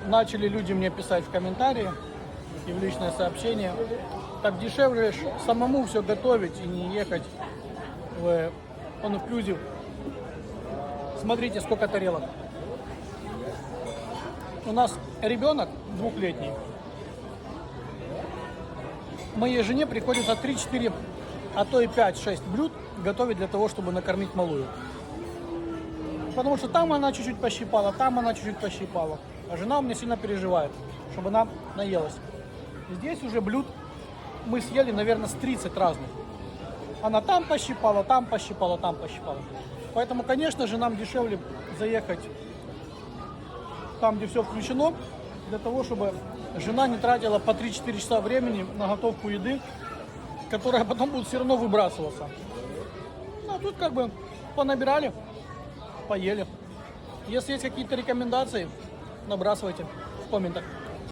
начали люди мне писать в комментарии и в личное сообщение. Так дешевле самому все готовить и не ехать в All Inclusive. Смотрите, сколько тарелок. У нас ребенок двухлетний. Моей жене приходится 3-4, а то и 5-6 блюд готовить для того, чтобы накормить малую. Потому что там она чуть-чуть пощипала, там она чуть-чуть пощипала. А жена у меня сильно переживает, чтобы она наелась. Здесь уже блюд мы съели, наверное, с 30 разных. Она там пощипала, там пощипала, там пощипала. Поэтому, конечно же, нам дешевле заехать там, где все включено, для того, чтобы жена не тратила по 3-4 часа времени на готовку еды, которая потом будет все равно выбрасываться. Ну, а тут как бы понабирали, поели. Если есть какие-то рекомендации, набрасывайте в комментах.